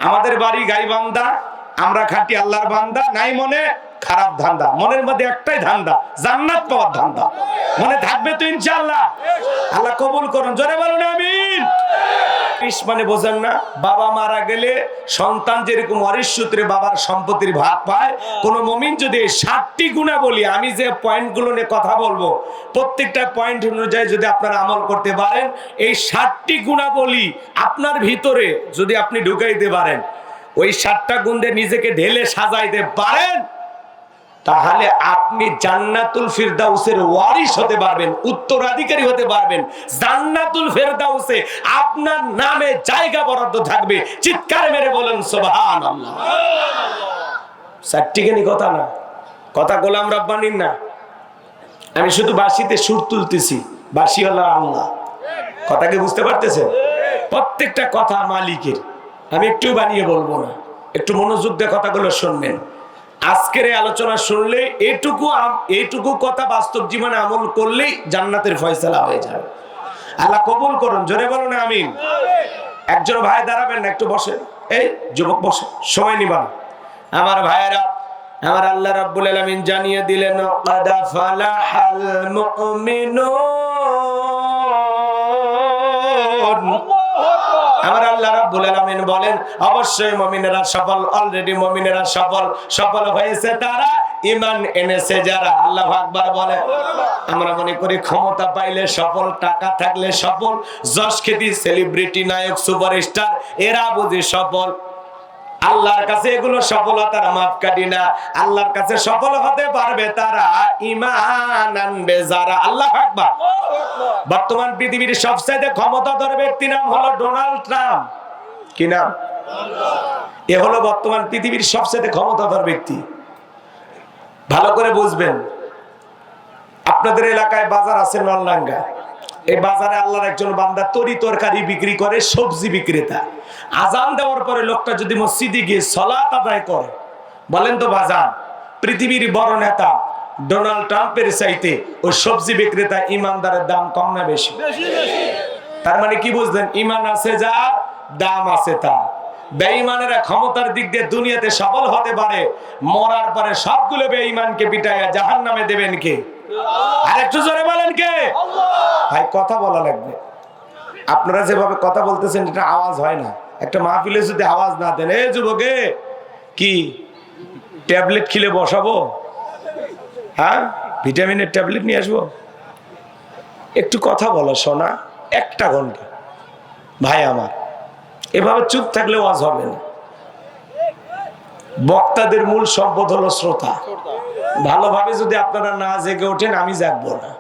আমাদের বাড়ি গাইবান্ধা, আমরা খাঁটি আল্লাহর বান্দা, নাই মনে খারাপ ধান্দা, মনের মধ্যে একটাই ধান্দা, জান্নাত পাওয়ার ধান্দা। মনে থাকবে তো ইনশাআল্লাহ? আল্লাহ কবুল করুন, জোরে বলুন আমিন। মানে বোঝেন না, বাবা মারা গেলে সন্তান যেরকম ওয়ারিশ সূত্রে বাবার সম্পত্তির ভাগ পায়, কোন মুমিন যদি 60টি গুণাবলী, আমি যে পয়েন্টগুলো নিয়ে কথা বলবো প্রত্যেকটা পয়েন্ট অনুযায়ী যদি আপনারা আমল করতে পারেন, এই 60টি গুণাবলী আপনার ভিতরে যদি আপনি ঢুকাইতে পারেন, ওই 60টা গুণ দিয়ে নিজেকে ঢেলে সাজাইতে পারেন, তাহলে আপনি জান্নাতুল ফিরদাউসের ওয়ারিশ হতে পারবেন, উত্তরাধিকারী হতে পারবেন। জান্নাতুল ফিরদাউসে আপনার নামে জায়গা বরাদ্দ থাকবে। চিৎকার মেরে বলেন সুবহানাল্লাহ। সার্টিকেনি কথা না, কথা গোলাম রব্বানির না। আমি শুধু বাঁশিতে সুর তুলতেছি, বাঁশি হলো আল্লাহ। কথাকে বুঝতে পারতেছেন? প্রত্যেকটা কথা মালিকের। আমি একটু বানিয়ে বলবো না, একটু মনোযোগ দিয়ে কথাগুলো শুনবেন। আজকের এই আলোচনা শুনলে এইটুকু কথা বাস্তব জীবনে আমল করলেই জান্নাতের ফয়সালা হয়ে যাবে। আল্লাহ কবুল করুন, জোরে বলুন আমিন। একজন ভাই দাঁড়াবেন না, একটু বসেন। এই যুবক বসে, সময় নিবা না। আমার ভাইয়েরা, আমার আল্লাহ রাব্বুল আলামিন জানিয়ে দিলেন, ক্বাদ ফালাহাল মুমিনুন। আমার আল্লাহ রাব্বুল আলামিন বলেন, অবশ্যই মুমিনেরা সফল, অলরেডি মুমিনেরা সফল হয়েছে তারা, ঈমান এনেছে যারা। আল্লাহু আকবার বলেন। আমরা মনে করি ক্ষমতা পাইলে সফল, টাকা থাকলে সফল, যশ খ্যাতি, সেলিব্রিটি, নায়ক, সুপারস্টার, এরা বুঝি সফল। আল্লাহর কাছে এগুলো সফলতার মাপকাঠি না। আল্লাহর কাছে সফল হতে পারবে তারা ঈমান আনবে যারা। আল্লাহু আকবার। বর্তমান পৃথিবীর সবচেয়ে ক্ষমতাধর ব্যক্তি নাম হলো ডোনাল্ড ট্রাম্প। কি নাম? এ হলো বর্তমান পৃথিবীর সবচেয়ে ক্ষমতাধর ব্যক্তি। ভালো করে বুঝবেন। আপনাদের এলাকায় বাজার আছে নলডাঙ্গা, এই বাজারে আল্লাহর একজন বান্দা তরি তরকারি বিক্রি করে, সবজি বিক্রেতা। আজান দেওয়ার পরে লোকটা যদি মসজিদে গিয়ে সালাত আদায় করে, বলেন তো বাজার পৃথিবীর বড় নেতা ডোনাল্ড ট্রাম্পের চাইতে ওই সবজি বিক্রেতা ইমানদারের দাম কম না বেশি? তার মানে কি বুঝলেন? ইমান আছে যার, দাম আছে তার। বেঈমানেরা ক্ষমতার দিক দিয়ে দুনিয়াতে সফল হতে পারে, মরার পরে সবগুলো বেঈমানকে পিটাইয়া জাহান্নামে দেবেন কে? আর একটু জোরে বলেন কে? ভাই কথা বলা লাগবে। আপনারা যেভাবে কথা বলতেছেন এটা আওয়াজ হয় না। একটা মাহফিলে যদি আওয়াজ না দেন, এই যুবকে কি ট্যাবলেট খেলে বসাবো? হ্যাঁ, ভিটামিনের ট্যাবলেট নিয়ে আসবো? একটু কথা বলো শোনা, একটা ঘন্টা। ভাই আমার, এভাবে চুপ থাকলে ওয়াজ হবে না। বক্তাদের মূল সম্পদ হলো শ্রোতা। ভালোভাবে যদি আপনারা না জেগে ওঠেন, আমি জাগবো না।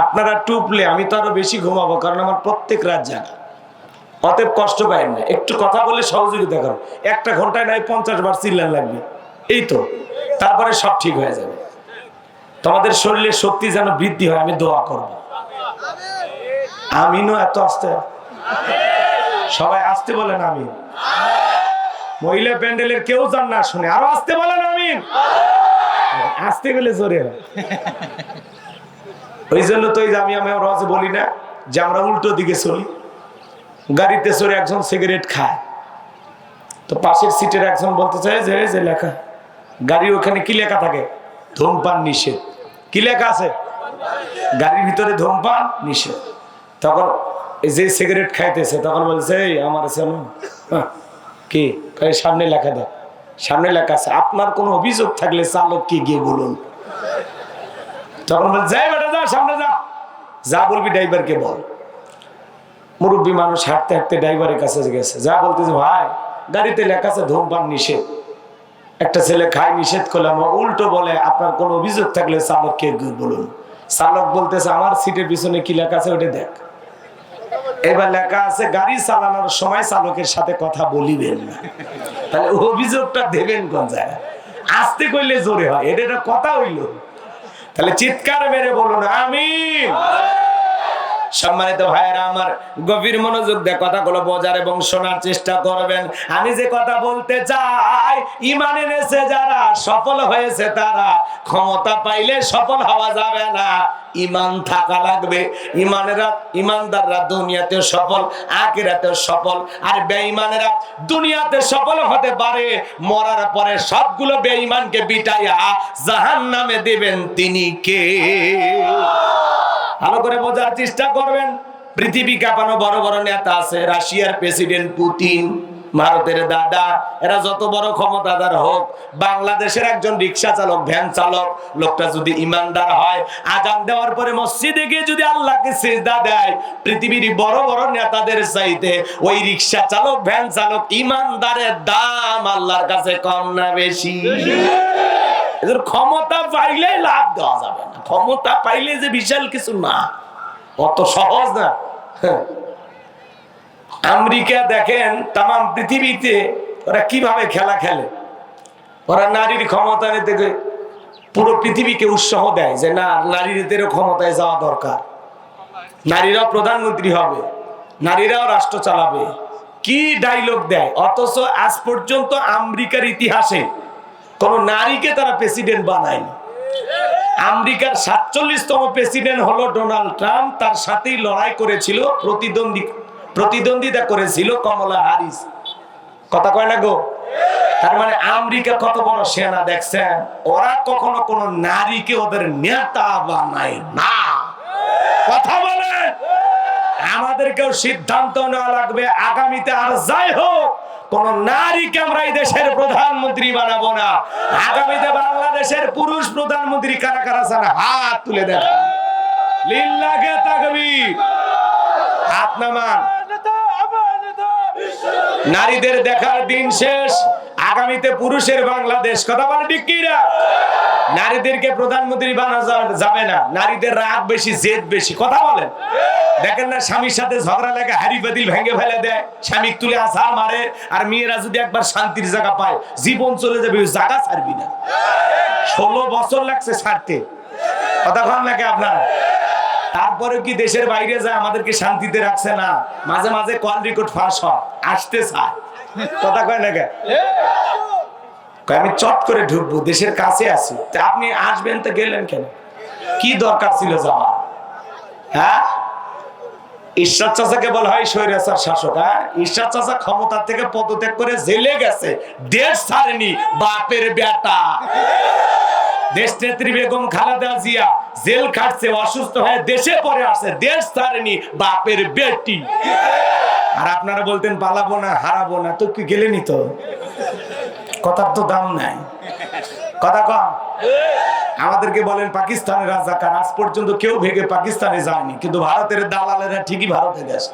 আপনারা টুপলে আমি তো আরো বেশি ঘুমাবো, কারণ আমার প্রত্যেক রাত জাগা। অতএব কষ্ট পাই না, একটু কথা বলে সহযোগিতা করো। একটা ঘন্টায় নাই 50 বার চিল্লান লাগবে, এই তো। তারপরে সব ঠিক হয়ে যাবে। তোমাদের শরীরের শক্তি যেন বৃদ্ধি হয়, আমি দোয়া করব। আমিনও এত আস্তে, সবাই আসতে বলেন আমিন। মহিলা প্যান্ডেলের কেউ যান না শুনে, আরো আসতে বলেন আমিন। আসতে গেলে জোরে হয়। ওই জন্য তো আমি রোজ বলি না যে আমরা উল্টো দিকে চলি। গাড়িতে চড়ে একজন সিগারেট খায়, তো পাশের সিটের একজন বলতে চায় যে লেখা গাড়ির ওখানে কি লেখা থাকে? ধূমপান নিষেধ। কি লেখা আছে? গাড়ির ভিতরে ধূমপান নিষেধ। তখন যে সিগারেট খাইতেছে তখন বলছে, এই আমার কি সামনে লেখা দেয়, সামনে লেখা আছে আপনার কোনো অভিযোগ থাকলে চালককে গিয়ে বলুন। তখন বলছে, যাই বেটা যা, সামনে যা, যা বলবি ড্রাইভারকে বল। মুরব্বী মানুষ হাঁটতে হাঁটতে ড্রাইভারের কাছে গেছে, যা বলতেছে, ভাই গাড়িতে লেখা আছে ধূমপান নিষেধ, একটা ছেলে খায়, নিষেধ করলাম। উল্টো বলে, আপনার কোনো অভিযোগ থাকলে চালককে বলুন। চালক বলতেছে, আমার সিটের পিছনে কি লেখা আছে ওটা দেখ। এবার লেখা আছে, গাড়ি চালানোর সময় চালকের সাথে কথা বলিবেন না। তাহলে অভিযোগটা দেবেন কোন জায়গায়? আসতে কইলে জোরে হয়, এটা কথা হইল। তাহলে চিৎকার মেরে বলুন আমিন। সম্মানিত ভাইয়েরা আমার, গভীর মনোযোগ দিয়ে কথাগুলো বোঝার এবং শোনার চেষ্টা করবেন। আমি যে কথা বলতে চাই, ঈমান এনেছে যারা, সফল হয়েছে তারা। ক্ষমতা পাইলে সফল হওয়া যাবে না, ইমান থাকা লাগবে। ইমানদাররা দুনিয়াতেও সফল, আখিরাতেও সফল। আর বেঈমানেরা দুনিয়াতে সফল হতে পারে, মরার পরে সবগুলো বেঈমানকে বিটাইয়া জাহান্নামে দিবেন তিনি কে? ভালো করে বোঝার চেষ্টা করবেন। পৃথিবী কাঁপানো বড় বড় নেতা আছে, রাশিয়ার প্রেসিডেন্ট পুতিন, ভারতের দাদা, এরা যত বড় ক্ষমতাদার হোক, বাংলাদেশের একজন রিক্সা চালক, ভ্যান চালক, লোকটা যদি ইমানদার হয়, আজান দেওয়ার পরে মসজিদে গিয়ে যদি আল্লাহকে সিজদা দেয়, পৃথিবীর বড় বড় নেতাদের চাইতে ওই রিক্সা চালক, ভ্যান চালক ইমানদারের দাম আল্লাহর কাছে কম না বেশি? এদের ক্ষমতা পাইলে লাভ দেওয়া যাবে না, ক্ষমতা পাইলে যে বিশাল কিছু না, অত সহজ না। আমেরিকা দেখেন, তাম পৃথিবীতে ওরা কিভাবে খেলা খেলে। ওরা নারীর ক্ষমতা নিতে পুরো পৃথিবীকে উৎসাহ দেয় যে না, নারীদেরও ক্ষমতায় যাওয়া দরকার, নারীরাও প্রধানমন্ত্রী হবে, নারীরাও রাষ্ট্র চালাবে, কি ডায়লগ দেয়। অথচ আজ পর্যন্ত আমেরিকার ইতিহাসে কোন নারীকে তারা প্রেসিডেন্ট বানায়নি। আমেরিকার 47তম প্রেসিডেন্ট হলো ডোনাল্ড ট্রাম্প, তার সাথেই লড়াই করেছিল, প্রতিদ্বন্দ্বিতা করেছিল কমলা হ্যারিস। কথা কয় না গো? তার মানে আমেরিকা কত বড় সেনা দেখছেন, ওরা কখনো কোন নারীকে ওদের নেতা বানায় না। কথা বলে আমাদেরকেও সিদ্ধান্ত নেওয়া লাগবে, আগামীতে আর যাই হোক কোন নারীকে আমরা এই দেশের প্রধানমন্ত্রী বানাবো না। আগামীতে বাংলাদেশের পুরুষ প্রধানমন্ত্রী কারা কারা চান, হাত তুলে দেন। লিল্লাহে তাকবীর, হাত নামান। নারীদের দেখার দিন শেষ, আগামীতে পুরুষের বাংলাদেশ। কথা বলে ঠিক কি না? নারীদেরকে প্রধানমন্ত্রী বানানো যাবে না, নারীদের রাগ বেশি, জেদ বেশি। কথা বলেন, দেখেন না স্বামীর সাথে ঝগড়া লাগে হাড়ি পাতিল ভেঙে ফেলে দেয়, স্বামী তুলে আছাড় মারে। আর মেয়েরা যদি একবার শান্তির জায়গা পায়, জীবন চলে যাবে, জায়গা ছাড়বি না। 16 বছর লাগছে ছাড়তে। কথা কন নাকি আপনার? তারপরে কি দেশের বাইরে যায় আমাদেরকে শান্তিতে রাখছে না? মাঝে মাঝে কল রেকর্ড ফাঁস হয়, আসতে চায়। কথা কয় না কে? আমি চট করে ঢুকবো, দেশের কাছে আছি, আপনি আসবেন তো গেলেন কেন? কি দরকার ছিল যাওয়ার? হ্যাঁ, ঈশ্বর চাচাকে বলা হয় স্বৈরাচার শাসক। হ্যাঁ, ঈশ্বর চাচা ক্ষমতা থেকে পদত্যাগ করে জেলে গেছে, দেশ ছাড়েনি, বাপের বেটা। দেশ নেত্রী বেগম খালেদা জিয়া জেল খাটছে, অসুস্থ হয়ে দেশে পড়ে আসছে, দেশ ছাড়েনি, বাপের বেটি। আর আপনারা বলতেন পালাবো না, হারাবো না, তো কি গেলেনি? তো কথার তো দাম নাই। কথা কম। আমাদেরকে বলেন পাকিস্তানের রাজাকার, আজ পর্যন্ত কেউ ভেগে পাকিস্তানে যায়নি, কিন্তু ভারতের দালালেরা ঠিকই ভারতে গেছে।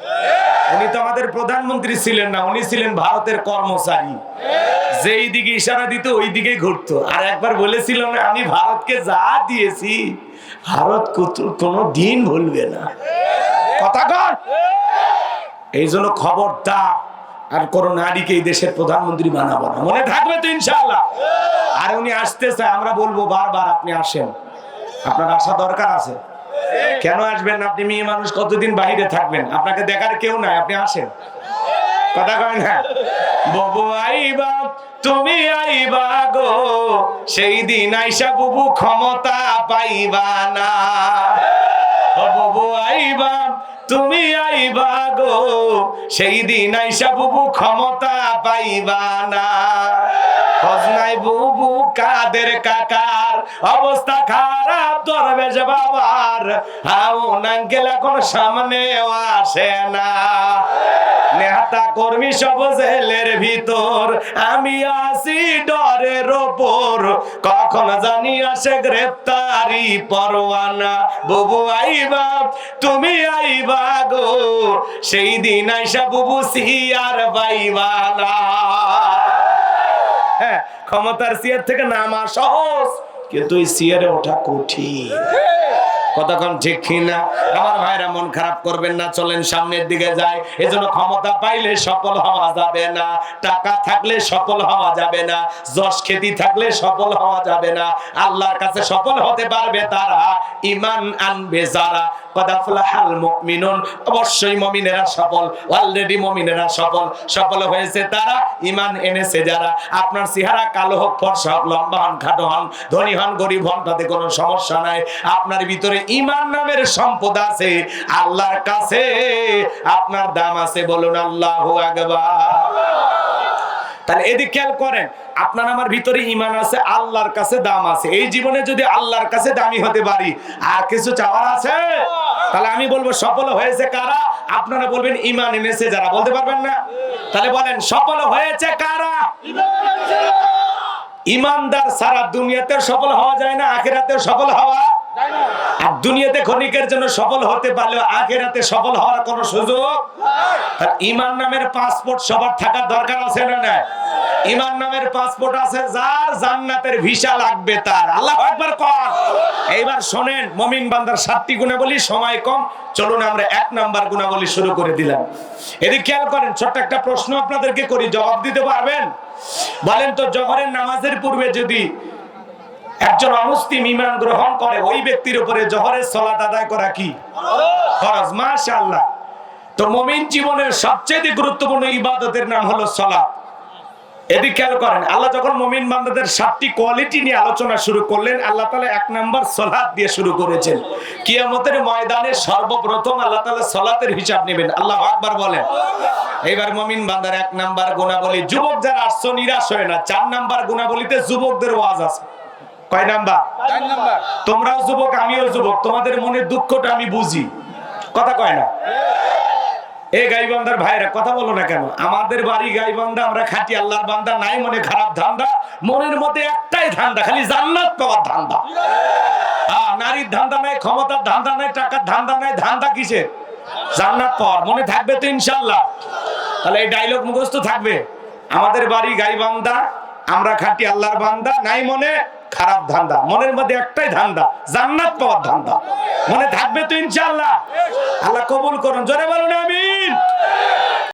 উনি তো আমাদের প্রধানমন্ত্রী ছিলেন না, উনি ছিলেন ভারতের কর্মচারী, যেই দিকে ইশারা দিত ওই দিকে ঘুরতো। আর একবার বলেছিল না, আমি ভারতকে যা দিয়েছি ভারত কোনো দিন ভুলবে না। কথা কর। এই জন্য খবরদার আর কোন নারীকে এই দেশের প্রধানমন্ত্রী বানাবো না, মনে থাকবে তো ইনশাআল্লাহ। আর উনি আসতে চায়, আমরা বলবো বারবার আপনি আসেন, আপনার আসা দরকার আছে। কেন আসবেন? আপনি মেয়ে মানুষ, কতদিন বাইরে থাকবেন, আপনাকে দেখার কেউ নাই, আপনি আসেন। কথা কয় না? বাবু আইবা, তুমি আইবা গো, সেই দিন আইসা বুবু ক্ষমতা পাইবা না। বাবু আইবা, তুমি আইবা গো, সেই দিন আইসা বুবু ক্ষমতা পাইবা না। খোঁজনাই বুবু কাদের কাকার, অবস্থা খারাপ দরবেশ বাবার, হাউন আঙ্কেল এখন সামনেও আসে না। নেতা কর্মী সব জেলের ভিতর, আমি আসি ডরের ওপর, কখন জানি আসে গ্রেফতারি পরোয়ানা। বুবু আইবা, তুমি আইবা গো, সেই দিন আইসা বুবু সিয়ার পাইবা না। হ্যাঁ, ক্ষমতার চেয়ার থেকে নামা সহজ, কিন্তু এই চেয়ারে ওঠা কঠিন। কতক্ষণ ঠিক কিনা? আমার ভাইরা মন খারাপ করবেন না, চলেন সামনের দিকে যাই। এজন্য ক্ষমতা পাইলে সফল হওয়া যাবে না, টাকা থাকলে সফল হওয়া যাবে না, যশ খ্যাতি থাকলে সফল হওয়া যাবে না। আল্লাহর কাছে সফল হতে পারবে তারা, ঈমান আনবে যারা, কদ আফলাহাল মুমিনুন, অবশ্যই মুমিনেরা সফল, অলরেডি মুমিনেরা সফল। সফল হয়েছে তারা ঈমান এনেছে যারা। আপনার চেহারা কালো হোক, ফর্সা হোক, লম্বা হন, খাটো হন, ধনী হন, গরিব হন, তাতে কোনো সমস্যা নাই। আপনার ভিতরে ঈমান নামের সম্পদ আছে, আল্লাহর কাছে আপনার দাম আছে। বলুন আল্লাহু আকবার। তাহলে এদিকে খেয়াল করেন, আপনার আমার ভিতরে ঈমান আছে, আল্লাহর কাছে দাম আছে। এই জীবনে যদি আল্লাহর কাছে দামি হতে পারি, আর কিছু চাওয়ার আছে? তাহলে আমি বলবো সফল হয়েছে কারা? আপনারা বলবেন ঈমান এনেছে যারা। বলতে পারবেন না? তাহলে বলেন সফল হয়েছে কারা? ঈমানদার সারা দুনিয়াতে সফল হওয়া যায় না, আখিরাতেও সফল হওয়া যায় না। আর দুনিয়াতে ক্ষণিকের জন্য সফল হতে পারলেও আখিরাতে সফল হওয়ার কোনো সুযোগ নাই। ঈমান নামের পাসপোর্ট সবার থাকার দরকার আছে না নাই? ঈমান নামের পাসপোর্ট আছে যার, জান্নাতের ভিসা লাগবে তার। আল্লাহু আকবার কর। এইবার শুনেন মুমিন বান্দার 7টি গুণাবলী, সময় কম, চলুন আমরা 1 নাম্বার গুণাবলী শুরু করে দিলাম। এদিকে খেয়াল করেন, ছোট্ট একটা প্রশ্ন আপনাদেরকে করি, জবাব দিতে পারবেন? বলেন তো, জোহরের নামাজের পূর্বে যদি একজন অমুসলিম ঈমান গ্রহণ করে, ওই ব্যক্তির উপরে জোহরের সালাত আদায় করা কি ফরজ? মাশাআল্লাহ। তো মুমিন জীবনের সবচেয়ে গুরুত্বপূর্ণ ইবাদতের নাম হলো সালাত। এদিকে খেয়াল করেন, আল্লাহ যখন মুমিন বান্দাদের 7টি কোয়ালিটি নিয়ে আলোচনা শুরু করলেন, আল্লাহ তাআলা 1 নাম্বার সালাত দিয়ে শুরু করেছেন। কিয়ামতের ময়দানে সর্বপ্রথম আল্লাহ তাআলা সালাতের হিসাব নেবেন। আল্লাহু আকবার বলেন। এইবার মুমিন বান্দার 1 নাম্বার গুণাবলী, যুবক যারা আসছো নিরাশ হয় না। 4 নাম্বার গুণাবলীতে যুবকদের ওয়াজ আছে। কয় নাম্বার? 4 নাম্বার। তোমরাও যুবক, আমিও যুবক, তোমাদের মনের দুঃখটা আমি বুঝি। কথা কয় না? এই গাইবান্ধার ভাইরা কথা বলো না কেন? আমাদের বাড়ি গাইবান্ধা, আমরা খাঁটি আল্লাহর বান্দা, নাই মনে খারাপ ধান্দা, মনের মধ্যে একটাই ধান্দা, খালি জান্নাত পাওয়ার ধান্দা। নারীর ধান্দা নাই, ক্ষমতার ধান্দা নাই, টাকার ধান্দা নাই, ধান্দা কিসের? জান্নাত পাওয়ার। মনে থাকবে তো ইনশাআল্লাহ? তাহলে এই ডায়লগ মুখস্থ থাকবে। আমাদের বাড়ি গাইবান্ধা, আমরা খাঁটি আল্লাহর বান্দা, নাই মনে খারাপ ধান্দা, মনের মধ্যে একটাই ধান্দা, জান্নাত পাওয়ার ধান্দা। মনে থাকবে তো ইনশাআল্লাহ? আল্লাহ কবুল করুন। জোরে বলুন আমিন।